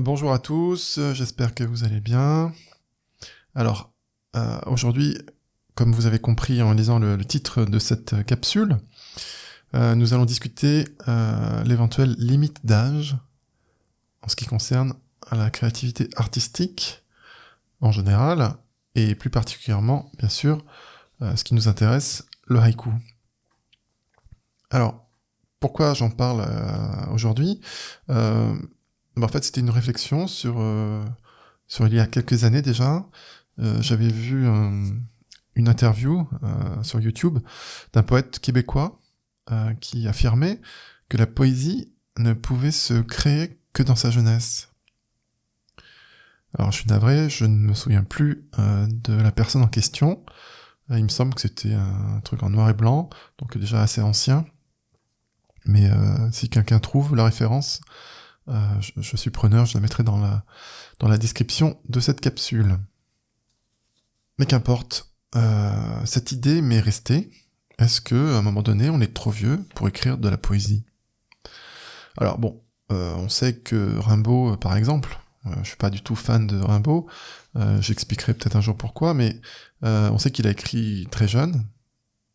Bonjour à tous, j'espère que vous allez bien. Alors, aujourd'hui, comme vous avez compris en lisant le titre de cette capsule, nous allons discuter l'éventuelle limite d'âge en ce qui concerne la créativité artistique en général, et plus particulièrement, bien sûr, ce qui nous intéresse, le haïku. Alors, pourquoi j'en parle aujourd'hui En fait, c'était une réflexion sur il y a quelques années déjà. J'avais vu une interview sur YouTube d'un poète québécois qui affirmait que la poésie ne pouvait se créer que dans sa jeunesse. Alors je suis navré, je ne me souviens plus de la personne en question. Il me semble que c'était un truc en noir et blanc, donc déjà assez ancien. Mais si quelqu'un trouve la référence, je suis preneur, je la mettrai dans la description de cette capsule. Mais qu'importe, cette idée m'est restée. Est-ce que, à un moment donné, on est trop vieux pour écrire de la poésie? Alors bon, on sait que Rimbaud, par exemple, je suis pas du tout fan de Rimbaud, j'expliquerai peut-être un jour pourquoi, mais on sait qu'il a écrit très jeune,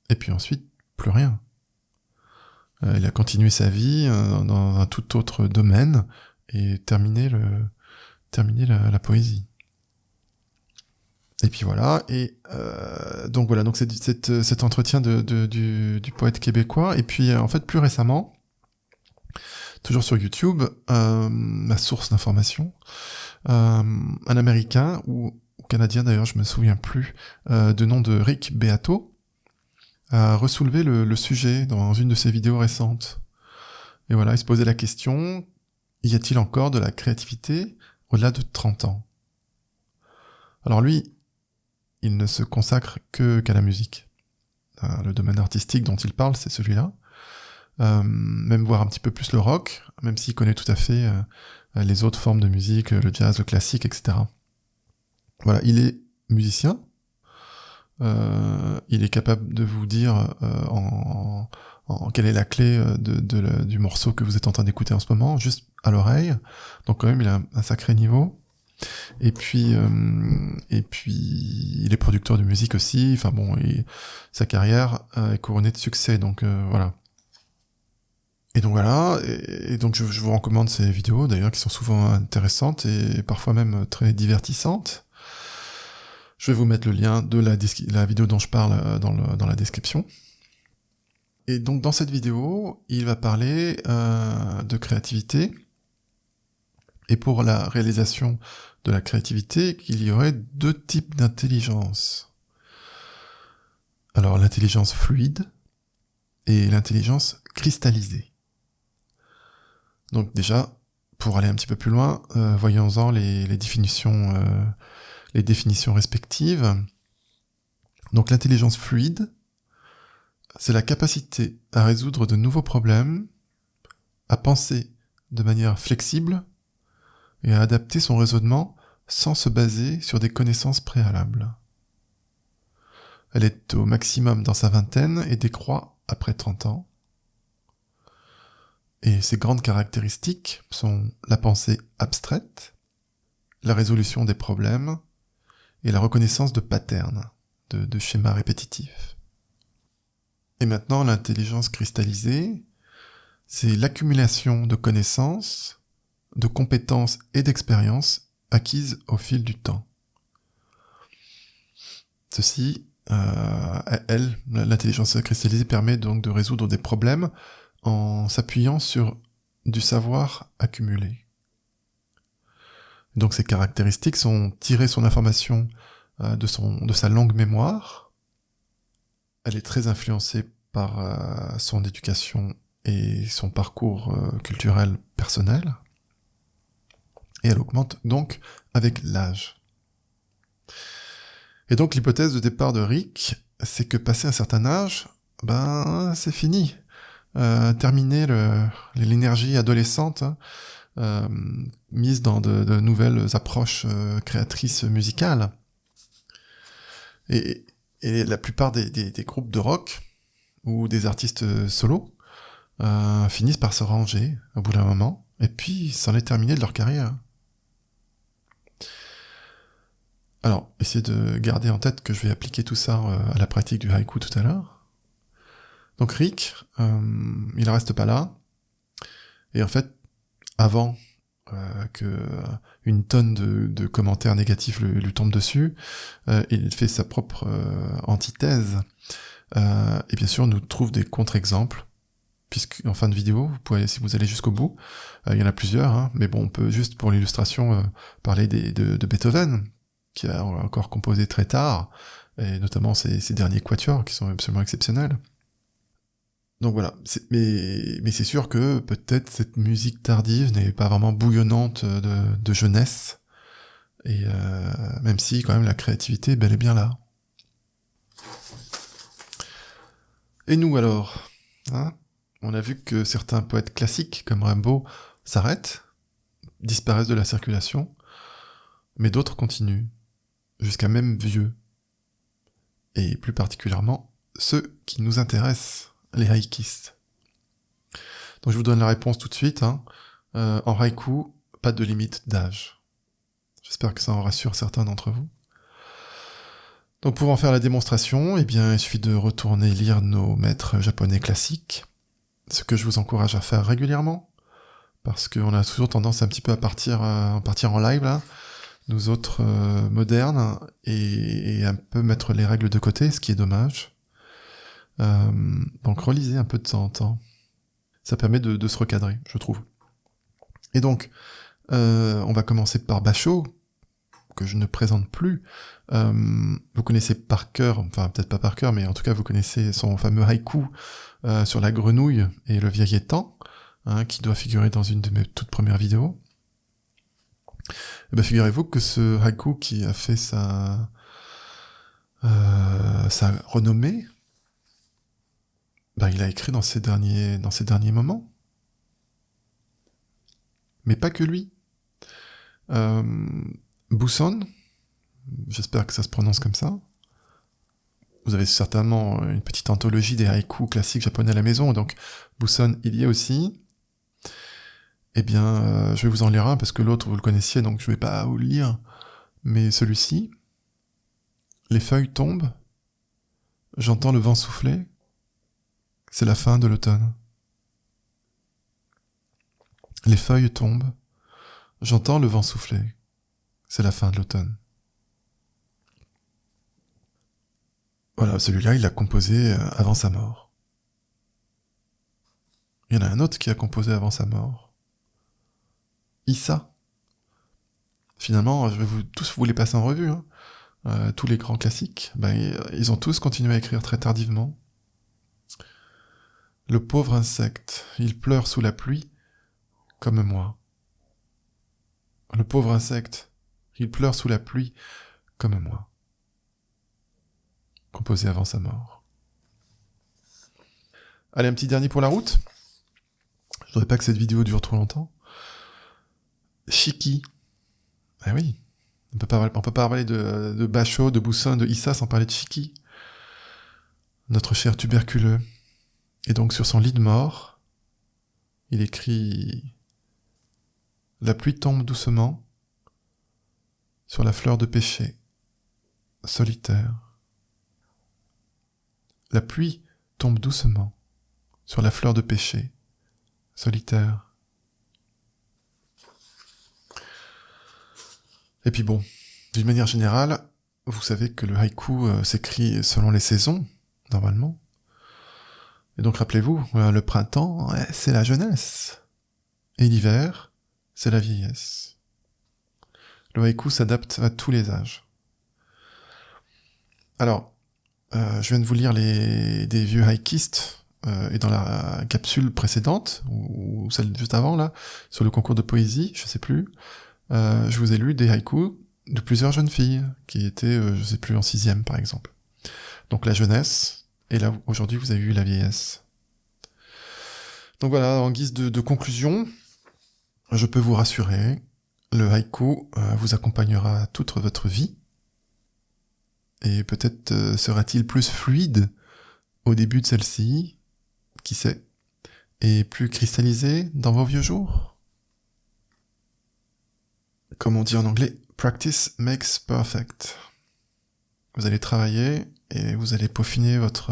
et puis ensuite, plus rien. Il a continué sa vie dans un tout autre domaine, et terminé la poésie. Et puis voilà, et donc voilà, donc c'est cet entretien du poète québécois, et puis en fait plus récemment, toujours sur YouTube, ma source d'information, un Américain, ou Canadien d'ailleurs, je me souviens plus, de nom de Rick Beato, a ressoulevé le sujet dans une de ses vidéos récentes. Et voilà, il se posait la question, y a-t-il encore de la créativité au-delà de 30 ans? Alors lui, il ne se consacre qu'à la musique. Le domaine artistique dont il parle, c'est celui-là. Même voir un petit peu plus le rock, même s'il connaît tout à fait les autres formes de musique, le jazz, le classique, etc. Voilà, il est musicien. Il est capable de vous dire quelle est la clé du morceau que vous êtes en train d'écouter en ce moment, juste à l'oreille. Donc quand même, il a un sacré niveau. Et puis, il est producteur de musique aussi. Enfin bon, sa carrière est couronnée de succès. Donc voilà. Et donc voilà. Et donc je vous recommande ces vidéos d'ailleurs qui sont souvent intéressantes et parfois même très divertissantes. Je vais vous mettre le lien de la vidéo dont je parle dans la description. Et donc dans cette vidéo, il va parler de créativité. Et pour la réalisation de la créativité, qu'il y aurait deux types d'intelligence. Alors l'intelligence fluide et l'intelligence cristallisée. Donc déjà, pour aller un petit peu plus loin, voyons-en les définitions respectives. Donc l'intelligence fluide, c'est la capacité à résoudre de nouveaux problèmes, à penser de manière flexible et à adapter son raisonnement sans se baser sur des connaissances préalables. Elle est au maximum dans sa vingtaine et décroît après 30 ans. Et ses grandes caractéristiques sont la pensée abstraite, la résolution des problèmes et la reconnaissance de patterns, de schémas répétitifs. Et maintenant, l'intelligence cristallisée, c'est l'accumulation de connaissances, de compétences et d'expériences acquises au fil du temps. Ceci, l'intelligence cristallisée permet donc de résoudre des problèmes en s'appuyant sur du savoir accumulé. Donc ces caractéristiques sont tirer son information de sa longue mémoire. Elle est très influencée par son éducation et son parcours culturel personnel. Et elle augmente donc avec l'âge. Et donc l'hypothèse de départ de Rick, c'est que passé un certain âge, c'est fini. Terminer l'énergie adolescente, mise dans de nouvelles approches créatrices musicales. Et la plupart des groupes de rock ou des artistes solos finissent par se ranger au bout d'un moment, et puis c'en est terminé de leur carrière. Alors, essayez de garder en tête que je vais appliquer tout ça à la pratique du haïku tout à l'heure. Donc Rick, il reste pas là. Et en fait, avant que une tonne de commentaires négatifs lui tombent dessus, il fait sa propre antithèse. Et bien sûr, nous trouve des contre-exemples, puisque en fin de vidéo, vous pouvez, si vous allez jusqu'au bout, il y en a plusieurs, hein, mais bon, on peut juste pour l'illustration parler de Beethoven, qui a encore composé très tard, et notamment ses derniers quatuors, qui sont absolument exceptionnels. Donc voilà, mais c'est sûr que peut-être cette musique tardive n'est pas vraiment bouillonnante de jeunesse, et même si quand même la créativité est bel et bien là. Et nous alors, hein, on a vu que certains poètes classiques comme Rimbaud s'arrêtent, disparaissent de la circulation, mais d'autres continuent, jusqu'à même vieux. Et plus particulièrement, ceux qui nous intéressent, les haïkistes. Donc je vous donne la réponse tout de suite. Hein. En haïku, pas de limite d'âge. J'espère que ça en rassure certains d'entre vous. Donc pour en faire la démonstration, eh bien, il suffit de retourner lire nos maîtres japonais classiques, ce que je vous encourage à faire régulièrement, parce qu'on a toujours tendance un petit peu à partir en live, là, nous autres modernes, et un peu mettre les règles de côté, ce qui est dommage. Donc relisez un peu de temps en temps. Ça permet de se recadrer, je trouve. Et donc, on va commencer par Basho, que je ne présente plus. Vous connaissez par cœur, enfin peut-être pas par cœur, mais en tout cas vous connaissez son fameux haïku sur la grenouille et le vieil étang, hein, qui doit figurer dans une de mes toutes premières vidéos. Et ben, figurez-vous que ce haïku qui a fait sa renommée, ben, il a écrit dans ses derniers moments. Mais pas que lui. Buson, j'espère que ça se prononce comme ça. Vous avez certainement une petite anthologie des haïkus classiques japonais à la maison, donc Buson, il y est aussi. Eh bien, je vais vous en lire un, parce que l'autre, vous le connaissiez, donc je vais pas vous le lire. Mais celui-ci, les feuilles tombent, j'entends le vent souffler, c'est la fin de l'automne. Les feuilles tombent, j'entends le vent souffler, c'est la fin de l'automne. Voilà, celui-là, il l'a composé avant sa mort. Il y en a un autre qui a composé avant sa mort. Issa. Finalement, je vais tous vous les passer en revue. Hein. Tous les grands classiques, ils ont tous continué à écrire très tardivement. Le pauvre insecte, il pleure sous la pluie, comme moi. Le pauvre insecte, il pleure sous la pluie, comme moi. Composé avant sa mort. Allez, un petit dernier pour la route. Je voudrais pas que cette vidéo dure trop longtemps. Shiki. Eh oui, on peut pas parler de Basho, de Buson, de Issa sans parler de Shiki. Notre cher tuberculeux. Et donc sur son lit de mort, il écrit « La pluie tombe doucement sur la fleur de péché, solitaire. La pluie tombe doucement sur la fleur de péché, solitaire. » Et puis bon, d'une manière générale, vous savez que le haïku s'écrit selon les saisons, normalement. Et donc rappelez-vous, le printemps, c'est la jeunesse. Et l'hiver, c'est la vieillesse. Le haïku s'adapte à tous les âges. Alors, je viens de vous lire des vieux haïkistes, et dans la capsule précédente, ou celle juste avant, là, sur le concours de poésie, je sais plus, je vous ai lu des haïkus de plusieurs jeunes filles, qui étaient, je sais plus, en 6e par exemple. Donc la jeunesse, et là, aujourd'hui, vous avez eu la vieillesse. Donc voilà, en guise de conclusion, je peux vous rassurer, le haïku vous accompagnera toute votre vie, et peut-être sera-t-il plus fluide au début de celle-ci, qui sait, et plus cristallisé dans vos vieux jours. Comme on dit en anglais, Practice makes perfect. Vous allez travailler et vous allez peaufiner votre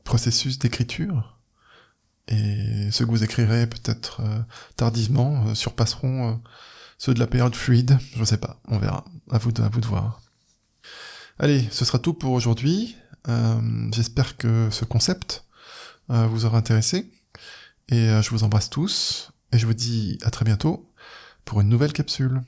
processus d'écriture. Et ceux que vous écrirez peut-être tardivement surpasseront ceux de la période fluide. Je sais pas, on verra. À vous de voir. Allez, ce sera tout pour aujourd'hui. J'espère que ce concept vous aura intéressé. Et je vous embrasse tous. Et je vous dis à très bientôt pour une nouvelle capsule.